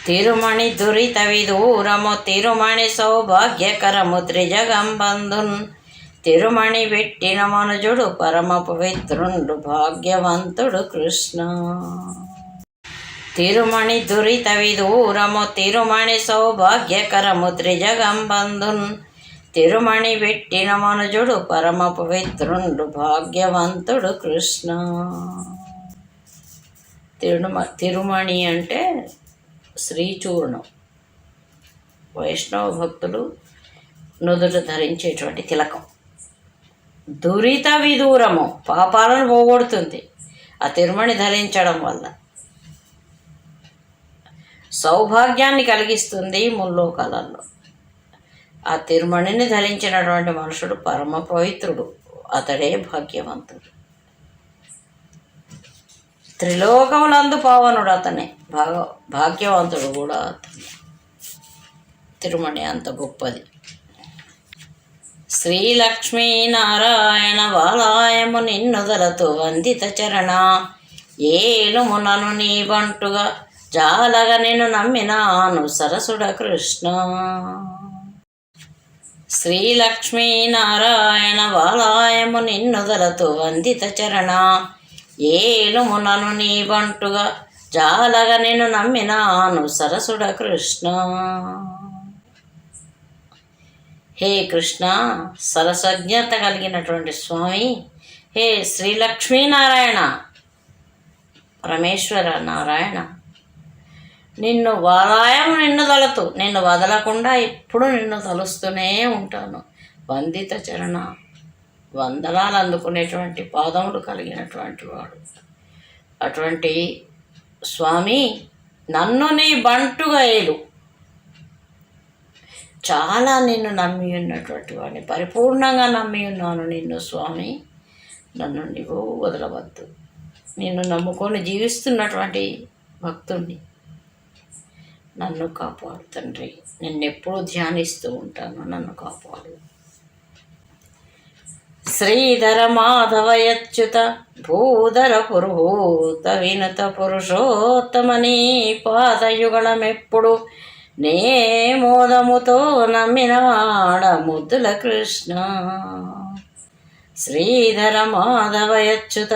తిరుమణి దురిత విదూరము తిరుమణి సౌభాగ్యకరము త్రిజగంబంధున్ తిరుమణి పెట్టిన మనుజుడు పరమ పవిత్రుండు భాగ్యవంతుడు కృష్ణ. తిరుమణి దురిత విదూరము తిరుమణి సౌభాగ్యకరము త్రిజగంబంధున్ తిరుమణి పెట్టిన మనుజుడు పరమ పవిత్రుండు భాగ్యవంతుడు కృష్ణ. తిరుమణి అంటే శ్రీచూర్ణం. వైష్ణవ భక్తులు నుదుట ధరించేటువంటి తిలకం. దురిత విదూరము పాపాలను పోగొడుతుంది ఆ తిరుమణి ధరించడం వల్ల. సౌభాగ్యాన్ని కలిగిస్తుంది ముల్లోకాలలో. ఆ తిరుమణిని ధరించినటువంటి మనుషుడు పరమ పవిత్రుడు, అతడే భాగ్యవంతుడు. త్రిలోకములందు పావనుడు అతనే, భాగ్యవంతుడు కూడా అతనే. తిరుమణి అంత గొప్పది. శ్రీలక్ష్మీనారాయణ బాలాయము నిన్నుదలతో వందిత చరణ ఏలుమునను నీ బంటుగా జాలగ నిన్ను నమ్మినాను సరసుడ కృష్ణ. శ్రీలక్ష్మీనారాయణ బాలాయము నిన్నుదలతో వందిత చరణ ఏలుమునను నీ బంటుగా జాలగ నిన్ను నమ్మినాను సరసుడ కృష్ణ. హే కృష్ణ, సరసజ్ఞత కలిగినటువంటి స్వామి, హే శ్రీలక్ష్మీనారాయణ, పరమేశ్వర నారాయణ, నిన్ను నిన్ను వదలకుండా ఎప్పుడు నిన్ను తలుస్తూనే ఉంటాను. వందిత చరణ, వందనాలు అందుకునేటువంటి పాదములు కలిగినటువంటి వాడు. అటువంటి స్వామి నన్ను నీ బంటుగా ఏలు. చాలా నిన్ను నమ్మి ఉన్నటువంటి వాడిని, పరిపూర్ణంగా నమ్మి ఉన్నాను నిన్ను స్వామి, నన్ను నీవు వదలవద్దు. నిన్ను నమ్ముకొని జీవిస్తున్నటువంటి భక్తుణ్ణి, నన్ను కాపాడు తండ్రి. నిన్నెప్పుడూ ధ్యానిస్తూ ఉంటాను, నన్ను కాపాడు. శ్రీధర మాధవయచ్యుత భూధర పురుహూత వినుత పురుషోత్తమనీ పాదయుగళమెప్పుడు నే మోదముతో నమ్మినాడ ముద్దుల కృష్ణ. శ్రీధర మాధవయచ్యుత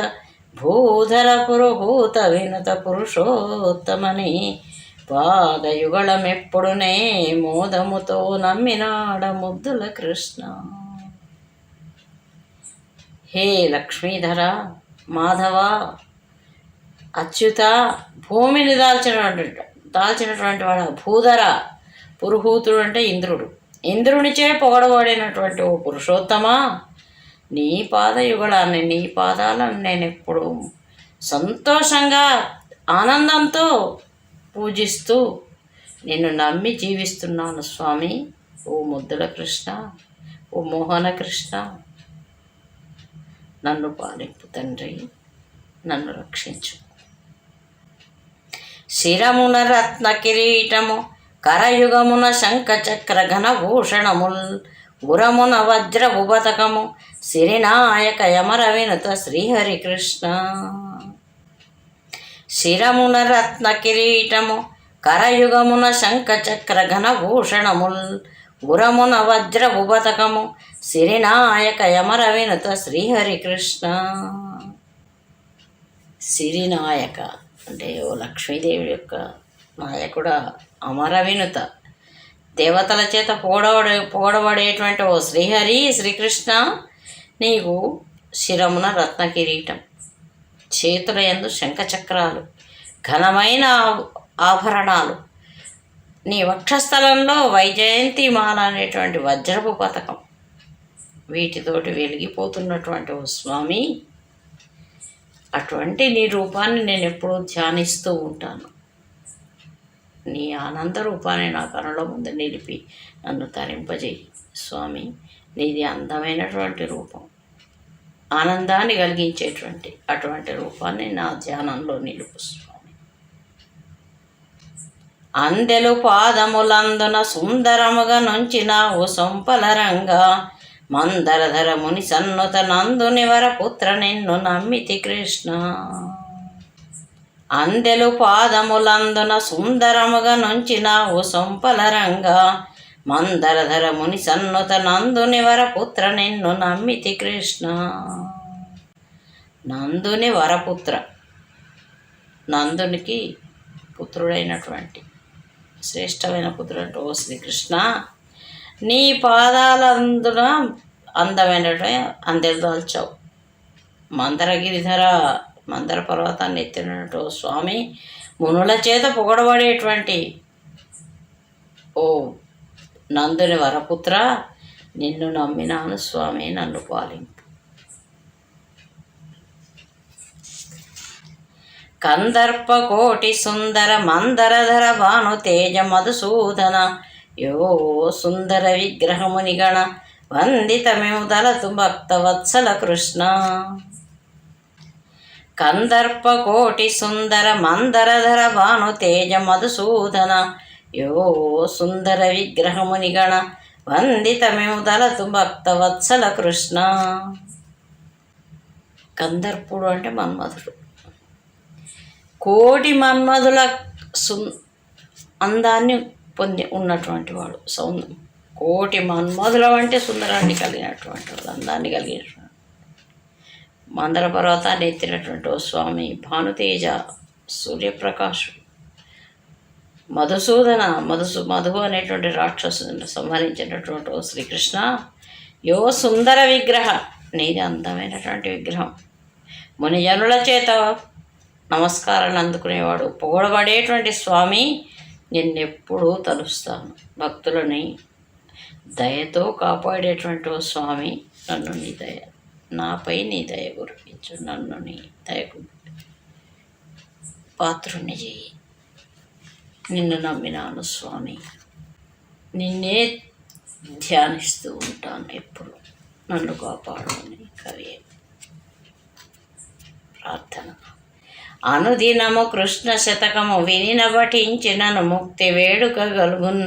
భూధర పురుహూత వినుత పురుషోత్తమనీ పాదయుగళమెప్పుడు నే మోదముతో నమ్మినాడ ముద్దుల కృష్ణ. హే లక్ష్మీధర, మాధవ, అచ్యుత, భూమిని దాల్చినటువంటి వాడు. భూధర, పురుహూతుడు అంటే ఇంద్రుడు. ఇంద్రునిచే పొగడబడినటువంటి ఓ పురుషోత్తమా, నీ పాదయుగళాన్ని, నీ పాదాలను నేను ఎప్పుడు సంతోషంగా ఆనందంతో పూజిస్తూ నిన్ను నమ్మి జీవిస్తున్నాను స్వామి. ఓ ముద్దుల కృష్ణ, ఓ మోహన కృష్ణ, నన్ను పాలింపు తండ్రి, నన్ను రక్షించు. శిరమున రత్న కిరీటము కరయుగమున శంఖ చక్ర ఘనభూషణముల్ ఉరమున వజ్ర ఉపతకము సిరినాయక యమర వినుత శ్రీహరికృష్ణ. శిరమున రత్న కిరీటము కరయుగమున శంఖ చక్ర ఘనభూషణముల్ ఉరమున వజ్ర ఉపతకము సిరినాయక యమర వినుత శ్రీహరికృష్ణ. సిరినాయక అంటే ఓ లక్ష్మీదేవి యొక్క నాయకుడ, అమర వినుత, దేవతల చేత పొగడబడేటువంటి ఓ శ్రీహరి శ్రీకృష్ణ, నీకు శిరమున రత్న కిరీటం, చేతుల యందు శంఖచక్రాలు, ఘనమైన ఆభరణాలు, నీ వక్షస్థలంలో వైజయంతి మాల అనేటువంటి వజ్రపు పథకం, వీటితోటి వెలిగిపోతున్నటువంటి ఓ స్వామి, అటువంటి నీ రూపాన్ని నేను ఎప్పుడూ ధ్యానిస్తూ ఉంటాను. నీ ఆనంద రూపాన్ని నా కనుల ముందు నిలిపి నన్ను తరింపజేయి స్వామి. నీది అందమైనటువంటి రూపం, ఆనందాన్ని కలిగించేటువంటి అటువంటి రూపాన్ని నా ధ్యానంలో నిలుపు స్వామి. అందెలు పాదములందున సుందరముగా నుంచినావు సొంపలరంగా మందరధర ముని సన్నుత నందుని వరపుత్ర నిన్ను నమ్మితి కృష్ణ. అందెలు పాదములందున సుందరముగా నుంచినావు సొంపలరంగా మందరధర ముని సన్నుత నందుని వరపుత్ర నిన్ను నమ్మితి కృష్ణ. నందుని వరపుత్ర, నందునికి పుత్రుడైనటువంటి శ్రేష్టమైన పుత్రుడు ఓ శ్రీకృష్ణ, నీ పాదాలందున అందమైనటువంటి అందెలు దాల్చావు. మందరగిరిధర, మందర పర్వతాన్ని ఎత్తినట్టు స్వామి, మునుల చేత పొగడబడేటువంటి ఓ నందుని వరపుత్ర, నిన్ను నమ్మినాను స్వామి, నన్ను పాలింపు. కందర్ప కోటి సుందర మందరధర భాను తేజ మధుసూదన యో సుందర విగ్రహమునిగణ వందితమేము దళతు భక్త వత్సల కృష్ణ. కందర్ప కోటి సుందర మందరధర భాను తేజ మధుసూదన యో సుందర విగ్రహమునిగణ వందితమేము దళతు భక్త వత్సల కృష్ణ. కందర్పుడు అంటే మన్మధుడు. కోటి మన్మధుల అందాన్ని పొంది ఉన్నటువంటి వాడు. కోటి మన్మధుల అంటే సుందరాన్ని కలిగినటువంటి వాడు, అందాన్ని కలిగినటువంటి మందర పర్వతాన్ని ఎత్తినటువంటి ఓ స్వామి, భానుతేజ సూర్యప్రకాశుడు, మధుసూదన మధు అనేటువంటి రాక్షసుని సంహరించినటువంటి ఓ శ్రీకృష్ణ, యో సుందర విగ్రహ, నీది అందమైనటువంటి విగ్రహం, మునిజనుల చేత నమస్కారాన్ని అందుకునేవాడు, పొగడబడేటువంటి స్వామి, నిన్నెప్పుడూ తలుస్తాను. భక్తులని దయతో కాపాడేటువంటి ఓ స్వామి, నన్ను నీ దయ, నాపై నీ దయ కురిపించు, నన్ను నీ దయకు పాత్రుని చేయి. నిన్ను నమ్మినాను స్వామి, నిన్నే ధ్యానిస్తూ ఉంటాను ఎప్పుడు, నన్ను కాపాడు అని కవి ప్రార్థన. అనుదినము కృష్ణ శతకము వినిన పఠించినను ముక్తి వేడుక గలుగున్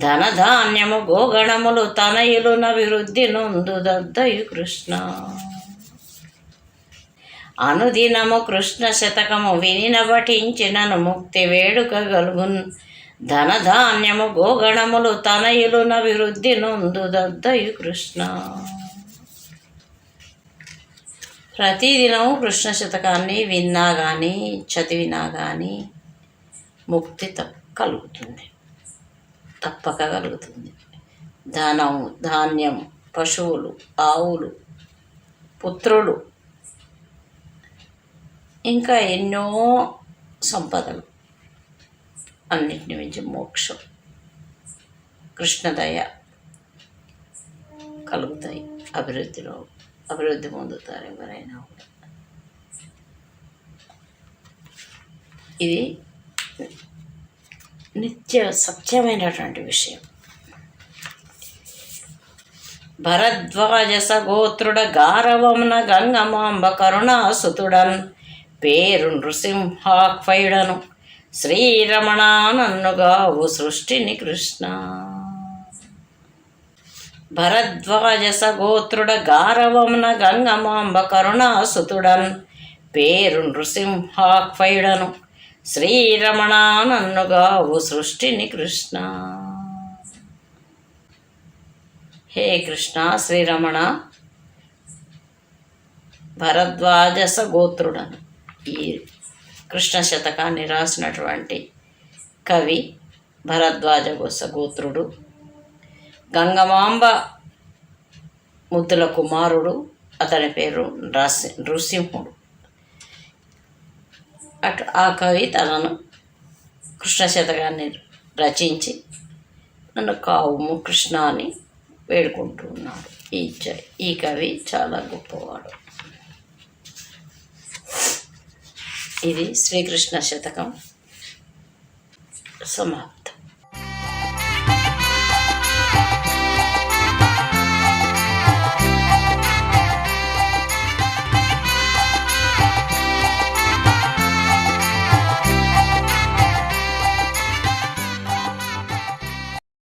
ధనధాన్యము గోగణములు తనయులున వివృద్ధి నొందు దద్దయు కృష్ణ. అనుదినము కృష్ణ శతకము వినిన పఠించినను ముక్తి వేడుక గలుగున్ ధనధాన్యము గోగణములు తనయులున వివృద్ధి నొందు దద్దయు కృష్ణ. ప్రతిదినము కృష్ణ శతకాన్ని విన్నా కానీ చదివినా కానీ ముక్తి కలుగుతుంది, తప్పక కలుగుతుంది. ధనము, ధాన్యం, పశువులు, ఆవులు, పుత్రులు, ఇంకా ఎన్నో సంపదలు, అన్నిటిని మించి మోక్షం, కృష్ణదయ కలుగుతాయి. అభివృద్ధి పొందుతారు ఎవరైనా కూడా. ఇది నిత్య సత్యమైనటువంటి విషయం. భరద్వాజ గోత్రుడ గారవమున గంగమాంబ కరుణాసుతుడన్ పేరు నృసింహాఖ్వయుడను శ్రీరమణ నన్నుగావు సృష్టిని కృష్ణ. భరద్వాజ గోత్రుడ గారవమున గంగమాంబ కరుణాసుతుడన్ పేరు నృసింహాఖ్వయుడను శ్రీరమణ నన్నుగావు సృష్టిని కృష్ణ. హే కృష్ణ శ్రీరమణ, భరద్వాజ గోత్రుడను, ఈ కృష్ణ శతకాన్ని రాసినటువంటి కవి భరద్వాజ గోత్రుడు, గంగమాంబ ముద్దుల కుమారుడు, అతని పేరు నృసింహుడు. ఆ కవి తనను కృష్ణ శతకాన్ని రచించి నన్ను కావుము కృష్ణ అని వేడుకుంటున్నాడు. ఈ కవి చాలా గొప్పవాడు. ఇది శ్రీకృష్ణ శతకం సమాప్తం.